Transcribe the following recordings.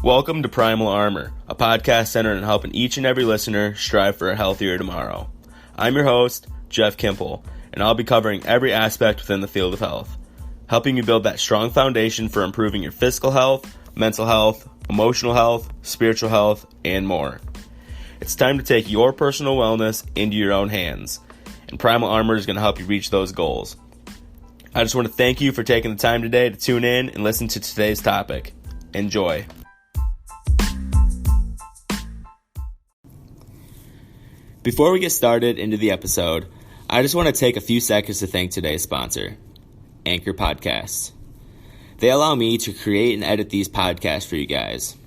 Welcome to Primal Armor, a podcast centered on helping each and every listener strive for a healthier tomorrow. I'm your host, Jeff Kimple, and I'll be covering every aspect within the field of health, helping you build that strong foundation for improving your physical health, mental health, emotional health, spiritual health, and more. It's time to take your personal wellness into your own hands, and Primal Armor is going to help you reach those goals. I just want to thank you for taking the time today to tune in and listen to today's topic. Enjoy. Before we get started into the episode, I just want to take a few seconds to thank today's sponsor, Anchor Podcasts. They allow me to create and edit these podcasts for you guys.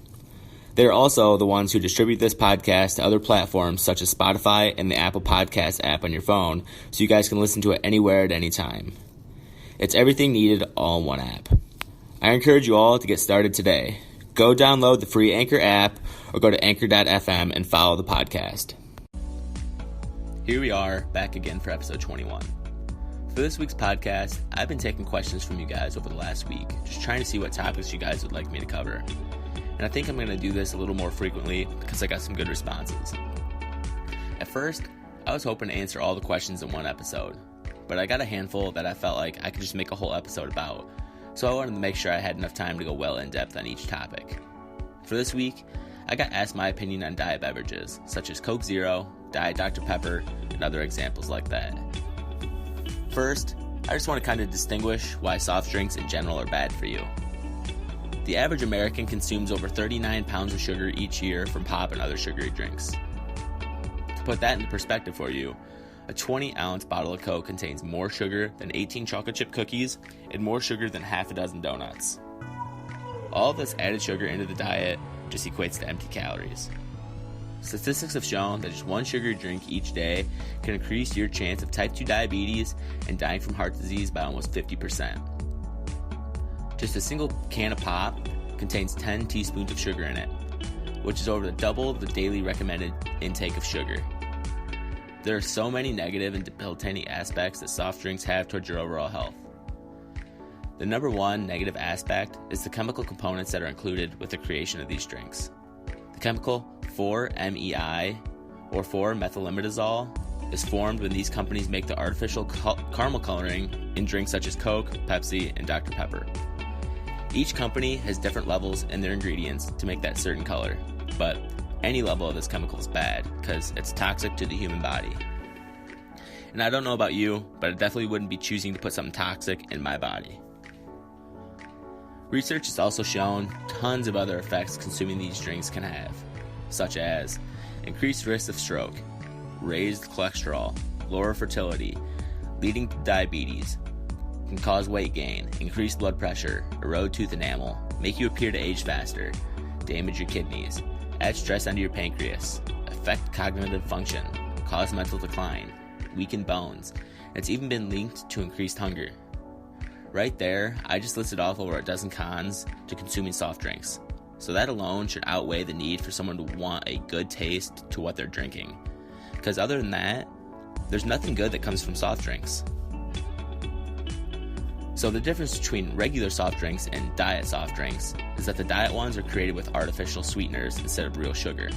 They're also the ones who distribute this podcast to other platforms such as Spotify and the Apple Podcast app on your phone, so you guys can listen to it anywhere at any time. It's everything needed all in one app. I encourage you all to get started today. Go download the free Anchor app or go to anchor.fm and follow the podcast. Here we are, back again for episode 21. For this week's podcast, I've been taking questions from you guys over the last week, just trying to see what topics you guys would like me to cover. And I think I'm going to do this a little more frequently because I got some good responses. At first, I was hoping to answer all the questions in one episode, but I got a handful that I felt like I could just make a whole episode about, so I wanted to make sure I had enough time to go well in depth on each topic. For this week, I got asked my opinion on diet beverages, such as Coke Zero, Diet Dr. Pepper, and other examples like that. First, I just want to kind of distinguish why soft drinks in general are bad for you. The average American consumes over 39 pounds of sugar each year from pop and other sugary drinks. To put that into perspective for you, a 20-ounce bottle of Coke contains more sugar than 18 chocolate chip cookies and more sugar than half a dozen donuts. All of this added sugar into the diet just equates to empty calories. Statistics have shown that just one sugary drink each day can increase your chance of type 2 diabetes and dying from heart disease by almost 50%. Just a single can of pop contains 10 teaspoons of sugar in it, which is over double the daily recommended intake of sugar. There are so many negative and debilitating aspects that soft drinks have towards your overall health. The number one negative aspect is the chemical components that are included with the creation of these drinks. The chemical 4-MeI, or 4-methylimidazole, is formed when these companies make the artificial caramel coloring in drinks such as Coke, Pepsi, and Dr. Pepper. Each company has different levels in their ingredients to make that certain color, but any level of this chemical is bad because it's toxic to the human body. And I don't know about you, but I definitely wouldn't be choosing to put something toxic in my body. Research has also shown tons of other effects consuming these drinks can have, such as increased risk of stroke, raised cholesterol, lower fertility, leading to diabetes, can cause weight gain, increase blood pressure, erode tooth enamel, make you appear to age faster, damage your kidneys, add stress onto your pancreas, affect cognitive function, cause mental decline, weaken bones, and it's even been linked to increased hunger. Right there, I just listed off over a dozen cons to consuming soft drinks. So that alone should outweigh the need for someone to want a good taste to what they're drinking. Because other than that, there's nothing good that comes from soft drinks. So the difference between regular soft drinks and diet soft drinks is that the diet ones are created with artificial sweeteners instead of real sugar.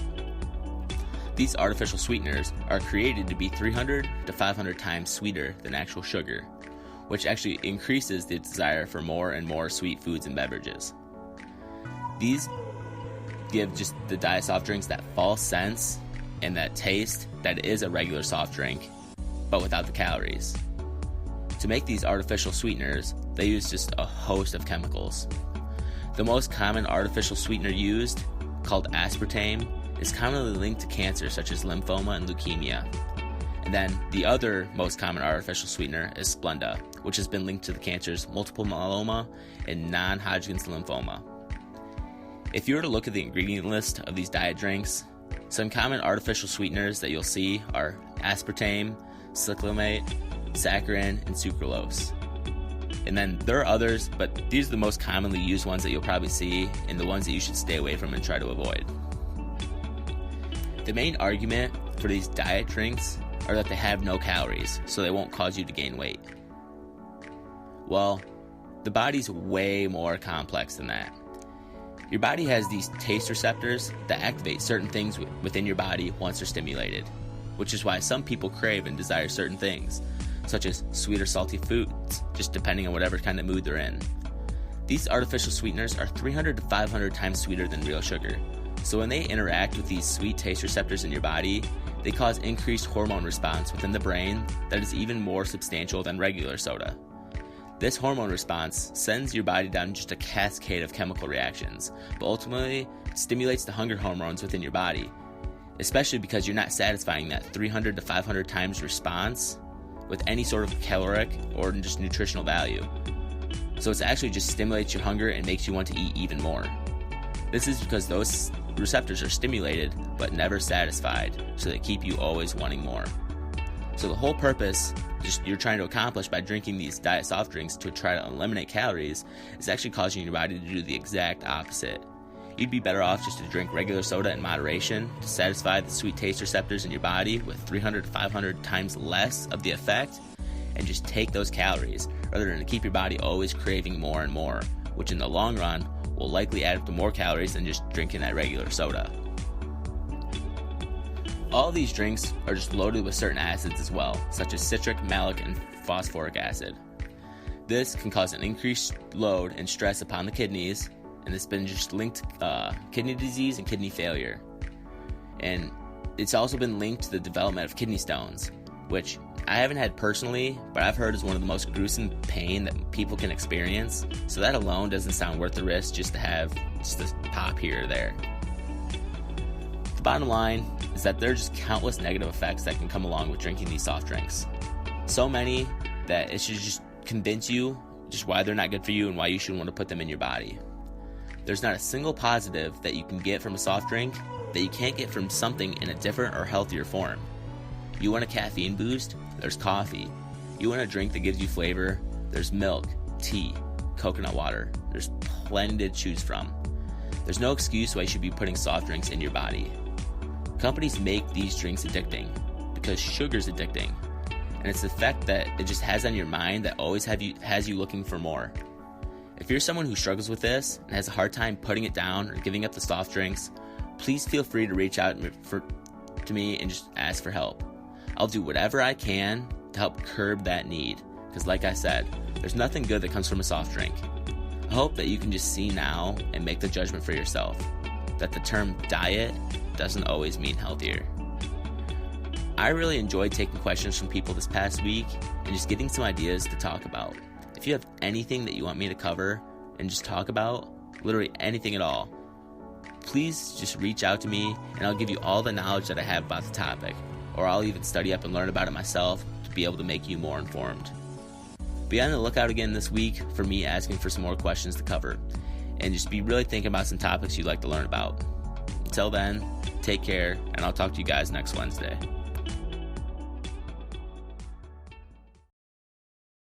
These artificial sweeteners are created to be 300 to 500 times sweeter than actual sugar, which actually increases the desire for more and more sweet foods and beverages. These give just the diet soft drinks that false sense and that taste that it is a regular soft drink, but without the calories. To make these artificial sweeteners, they use just a host of chemicals. The most common artificial sweetener used, called aspartame, is commonly linked to cancer such as lymphoma and leukemia. And then the other most common artificial sweetener is Splenda, which has been linked to the cancers multiple myeloma and non-Hodgkin's lymphoma. If you were to look at the ingredient list of these diet drinks, some common artificial sweeteners that you'll see are aspartame, cyclamate, saccharin, and sucralose. And then there are others, but these are the most commonly used ones that you'll probably see and the ones that you should stay away from and try to avoid. The main argument for these diet drinks are that they have no calories, so they won't cause you to gain weight. Well, the body's way more complex than that. Your body has these taste receptors that activate certain things within your body once they're stimulated, which is why some people crave and desire certain things, such as sweet or salty foods, just depending on whatever kind of mood they're in. These artificial sweeteners are 300 to 500 times sweeter than real sugar, so when they interact with these sweet taste receptors in your body, they cause increased hormone response within the brain that is even more substantial than regular soda. This hormone response sends your body down just a cascade of chemical reactions, but ultimately stimulates the hunger hormones within your body, especially because you're not satisfying that 300 to 500 times response with any sort of caloric or just nutritional value. So it actually just stimulates your hunger and makes you want to eat even more. This is because those receptors are stimulated but never satisfied, so they keep you always wanting more. So the whole purpose you're trying to accomplish by drinking these diet soft drinks to try to eliminate calories is actually causing your body to do the exact opposite. You'd be better off just to drink regular soda in moderation to satisfy the sweet taste receptors in your body with 300 to 500 times less of the effect, and just take those calories rather than to keep your body always craving more and more, which in the long run will likely add up to more calories than just drinking that regular soda. All of these drinks are just loaded with certain acids as well, such as citric, malic, and phosphoric acid. This can cause an increased load and stress upon the kidneys, and it's been just linked to kidney disease and kidney failure. And it's also been linked to the development of kidney stones, which I haven't had personally, but I've heard is one of the most gruesome pain that people can experience, so that alone doesn't sound worth the risk just to have just a pop here or there. The bottom line is that there are just countless negative effects that can come along with drinking these soft drinks. So many that it should just convince you just why they're not good for you and why you shouldn't want to put them in your body. There's not a single positive that you can get from a soft drink that you can't get from something in a different or healthier form. You want a caffeine boost? There's coffee. You want a drink that gives you flavor? There's milk, tea, coconut water. There's plenty to choose from. There's no excuse why you should be putting soft drinks in your body. Companies make these drinks addicting because sugar's addicting, and it's the effect that it just has on your mind that always has you looking for more. If you're someone who struggles with this and has a hard time putting it down or giving up the soft drinks, please feel free to reach out to me and just ask for help. I'll do whatever I can to help curb that need, because like I said, there's nothing good that comes from a soft drink. I hope that you can just see now and make the judgment for yourself, that the term diet doesn't always mean healthier. I really enjoyed taking questions from people this past week and just getting some ideas to talk about. If you have anything that you want me to cover and just talk about, literally anything at all, please just reach out to me and I'll give you all the knowledge that I have about the topic, or I'll even study up and learn about it myself to be able to make you more informed. Be on the lookout again this week for me asking for some more questions to cover, and just be really thinking about some topics you'd like to learn about. Until then, take care, and I'll talk to you guys next Wednesday.